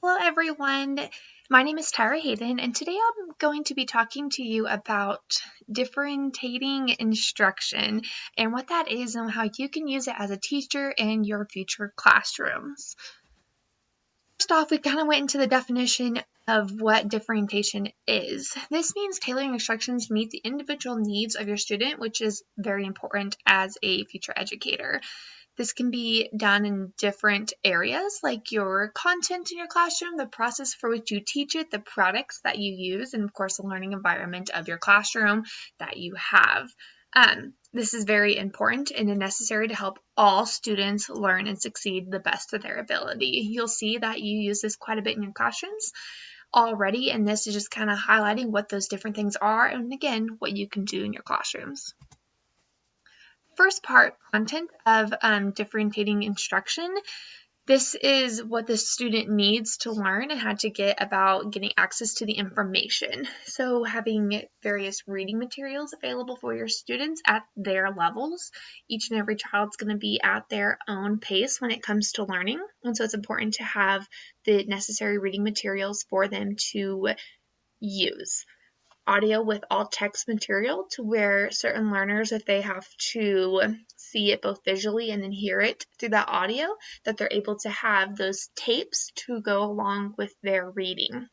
Hello, everyone. My name is Tyra Hayden, and today I'm going to be talking to you about differentiating instruction and what that is and how you can use it as a teacher in your future classrooms. First off, we kind of went into the definition of what differentiation is. This means tailoring instructions to meet the individual needs of your student, which is very important as a future educator. This can be done in different areas like your content in your classroom, the process for which you teach it, the products that you use, and of course the learning environment of your classroom that you have. This is very important and necessary to help all students learn and succeed the best of their ability. You'll see that you use this quite a bit in your classrooms already, and this is just kind of highlighting what those different things are and again, what you can do in your classrooms. First part, content of differentiating instruction. This is what the student needs to learn and how to get about getting access to the information. So having various reading materials available for your students at their levels. Each and every child's going to be at their own pace when it comes to learning. And so it's important to have the necessary reading materials for them to use. Audio with all text material to where certain learners, if they have to see it both visually and then hear it through that audio, that they're able to have those tapes to go along with their reading,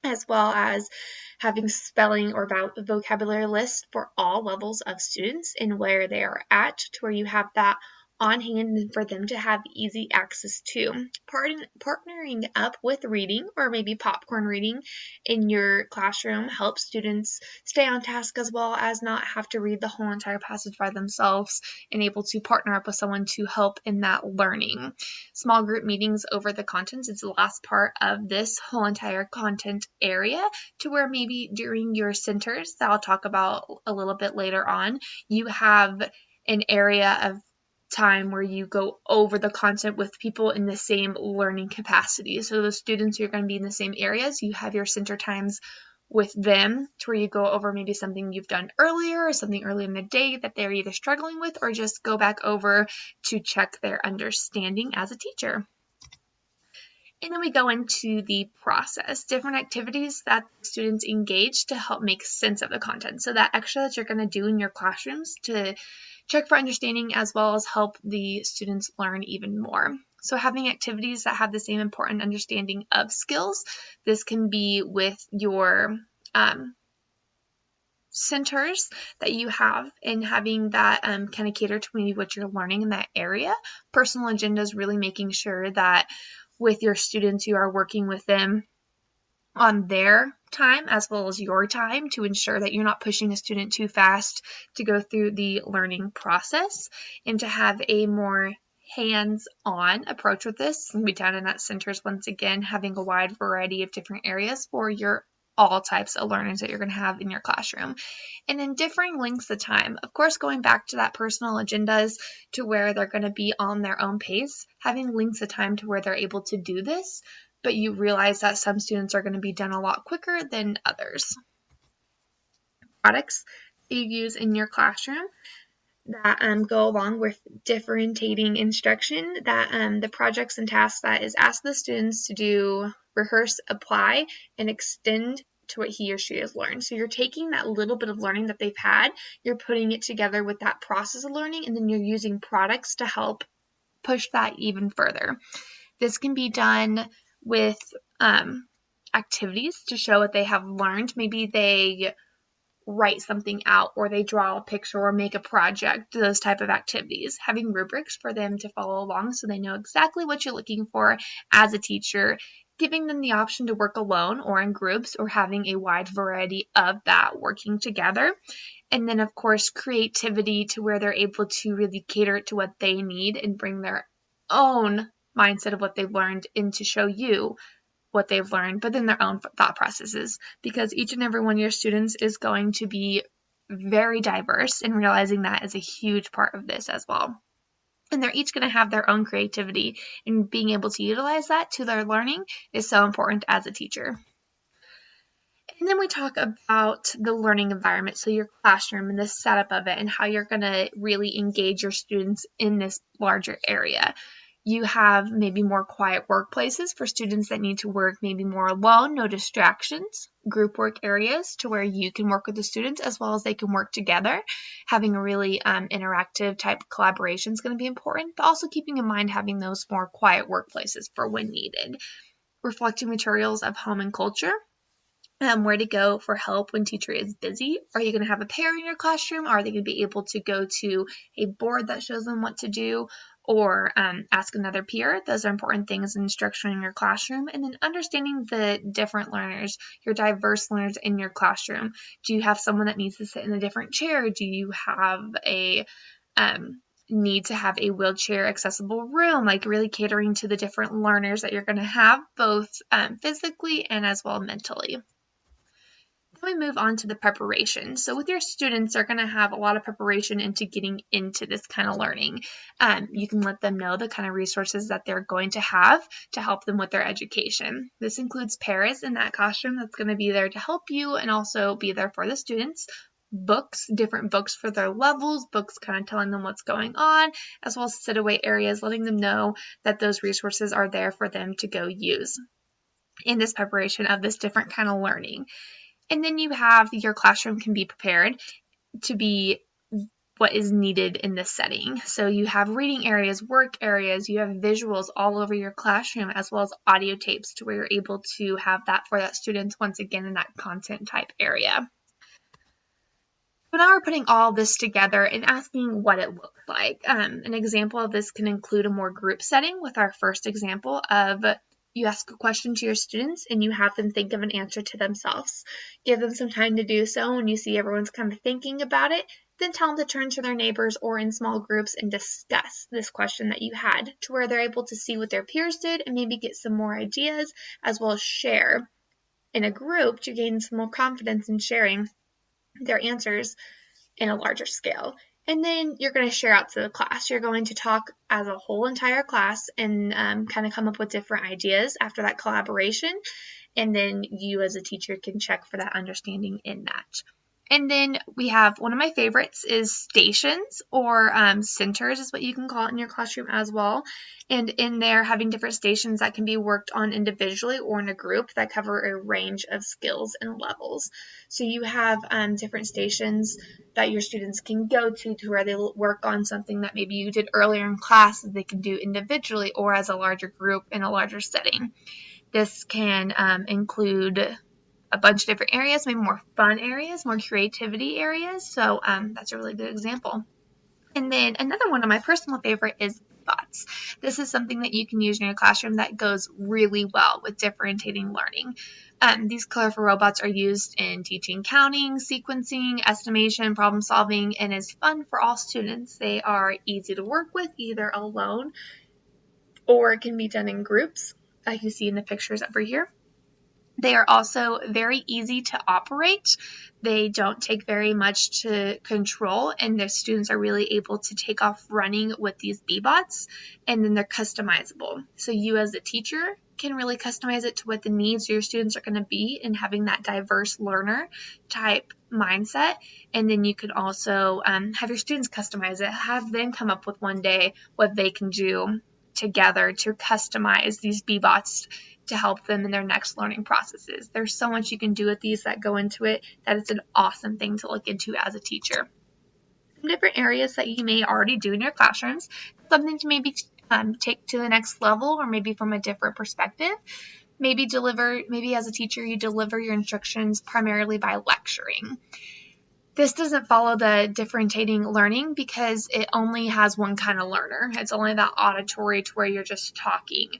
as well as having spelling or vocabulary lists for all levels of students and where they are at, to where you have that on hand and for them to have easy access to. Partnering up with reading or maybe popcorn reading in your classroom helps students stay on task as well as not have to read the whole entire passage by themselves and able to partner up with someone to help in that learning. Small group meetings over the contents is the last part of this whole entire content area, to where maybe during your centers that I'll talk about a little bit later on, you have an area of time where you go over the content with people in the same learning capacity. So the students who are going to be in the same areas, you have your center times with them to where you go over maybe something you've done earlier or something early in the day that they're either struggling with or just go back over to check their understanding as a teacher. And then we go into the process, different activities that students engage to help make sense of the content. So that extra that you're going to do in your classrooms to check for understanding as well as help the students learn even more. So having activities that have the same important understanding of skills. This can be with your centers that you have and having that kind of cater to maybe what you're learning in that area. Personal agendas, really making sure that with your students you are working with them on their time as well as your time to ensure that you're not pushing a student too fast to go through the learning process, and to have a more hands-on approach with this. Can be done in that centers, once again, having a wide variety of different areas for your all types of learners that you're going to have in your classroom. And then differing lengths of time. Of course, going back to that personal agendas to where they're going to be on their own pace, having lengths of time to where they're able to do this, but you realize that some students are going to be done a lot quicker than others. Products that you use in your classroom that go along with differentiating instruction, that the projects and tasks that is asked the students to do, rehearse, apply, and extend to what he or she has learned. So you're taking that little bit of learning that they've had, you're putting it together with that process of learning, and then you're using products to help push that even further. This can be done with activities to show what they have learned. Maybe they write something out or they draw a picture or make a project, those type of activities. Having rubrics for them to follow along so they know exactly what you're looking for as a teacher, giving them the option to work alone or in groups, or having a wide variety of that working together. And then, of course, creativity to where they're able to really cater it to what they need and bring their own mindset of what they've learned in to show you what they've learned, but then their own thought processes, because each and every one of your students is going to be very diverse, and realizing that is a huge part of this as well. And they're each going to have their own creativity, and being able to utilize that to their learning is so important as a teacher. And then we talk about the learning environment, so your classroom and the setup of it and how you're going to really engage your students in this larger area. You have maybe more quiet workplaces for students that need to work maybe more alone, no distractions, group work areas to where you can work with the students as well as they can work together. Having a really interactive type collaboration is going to be important, but also keeping in mind having those more quiet workplaces for when needed. Reflecting materials of home and culture. Where to go for help when teacher is busy. Are you going to have a pair in your classroom? Are they going to be able to go to a board that shows them what to do, or ask another peer? Those are important things in structuring your classroom. And then understanding the different learners, your diverse learners in your classroom. Do you have someone that needs to sit in a different chair? Do you have a need to have a wheelchair accessible room, like really catering to the different learners that you're going to have, both physically and as well mentally. We move on to the preparation. So with your students, they're going to have a lot of preparation into getting into this kind of learning. You can let them know the kind of resources that they're going to have to help them with their education. This includes paras in that classroom that's going to be there to help you and also be there for the students. Books, different books for their levels, books kind of telling them what's going on, as well as sit-away areas, letting them know that those resources are there for them to go use in this preparation of this different kind of learning. And then you have your classroom can be prepared to be what is needed in this setting. So you have reading areas, work areas, you have visuals all over your classroom, as well as audio tapes to where you're able to have that for that student once again in that content type area. So now we're putting all this together and asking what it looks like. An example of this can include a more group setting with our first example of you ask a question to your students and you have them think of an answer to themselves. Give them some time to do so. When you see everyone's kind of thinking about it, then tell them to turn to their neighbors or in small groups and discuss this question that you had to where they're able to see what their peers did and maybe get some more ideas as well as share in a group to gain some more confidence in sharing their answers in a larger scale. And then you're going to share out to the class. You're going to talk as a whole entire class and kind of come up with different ideas after that collaboration. And then you as a teacher can check for that understanding in that. And then we have one of my favorites is stations or centers is what you can call it in your classroom as well. And in there having different stations that can be worked on individually or in a group that cover a range of skills and levels. So you have different stations that your students can go to where they work on something that maybe you did earlier in class that they can do individually or as a larger group in a larger setting. This can include a bunch of different areas, maybe more fun areas, more creativity areas. So that's a really good example. And then another one of my personal favorite is bots. This is something that you can use in your classroom that goes really well with differentiating learning. These colorful robots are used in teaching counting, sequencing, estimation, problem solving, and is fun for all students. They are easy to work with either alone or it can be done in groups, like you see in the pictures over here. They are also very easy to operate. They don't take very much to control, and the students are really able to take off running with these B-bots, and then they're customizable. So you as a teacher can really customize it to what the needs of your students are going to be and having that diverse learner type mindset. And then you can also have your students customize it, have them come up with one day what they can do together to customize these B-bots to help them in their next learning processes. There's so much you can do with these that go into it that it's an awesome thing to look into as a teacher. Some different areas that you may already do in your classrooms, something to maybe take to the next level or maybe from a different perspective. Maybe as a teacher, you deliver your instructions primarily by lecturing. This doesn't follow the differentiating learning because it only has one kind of learner. It's only that auditory to where you're just talking.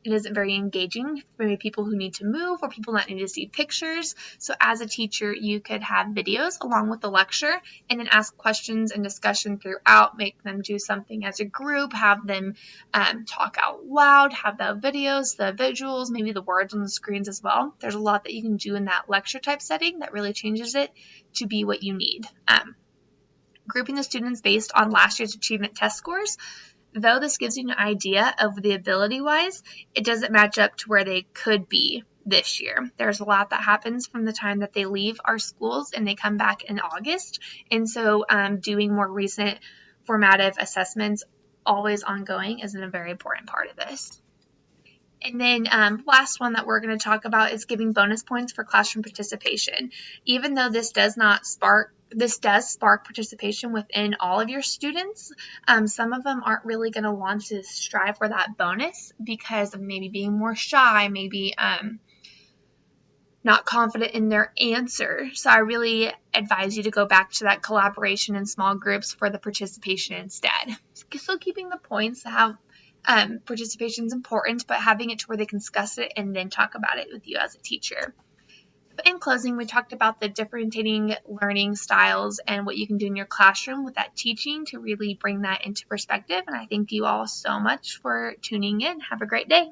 It isn't very engaging for maybe people who need to move or people that need to see pictures. So as a teacher, you could have videos along with the lecture and then ask questions and discussion throughout, make them do something as a group, have them talk out loud, have the videos, the visuals, maybe the words on the screens as well. There's a lot that you can do in that lecture type setting that really changes it to be what you need. Grouping the students based on last year's achievement test scores. Though this gives you an idea of the ability-wise, it doesn't match up to where they could be this year. There's a lot that happens from the time that they leave our schools and they come back in August. And so doing more recent formative assessments always ongoing is a very important part of this. And then last one that we're going to talk about is giving bonus points for classroom participation. Even though this does spark participation within all of your students, some of them aren't really going to want to strive for that bonus because of maybe being more shy, maybe not confident in their answer. So I really advise you to go back to that collaboration in small groups for the participation instead. Still keeping the points to have participation is important, but having it to where they can discuss it and then talk about it with you as a teacher. But in closing, we talked about the differentiating learning styles and what you can do in your classroom with that teaching to really bring that into perspective. And I thank you all so much for tuning in. Have a great day.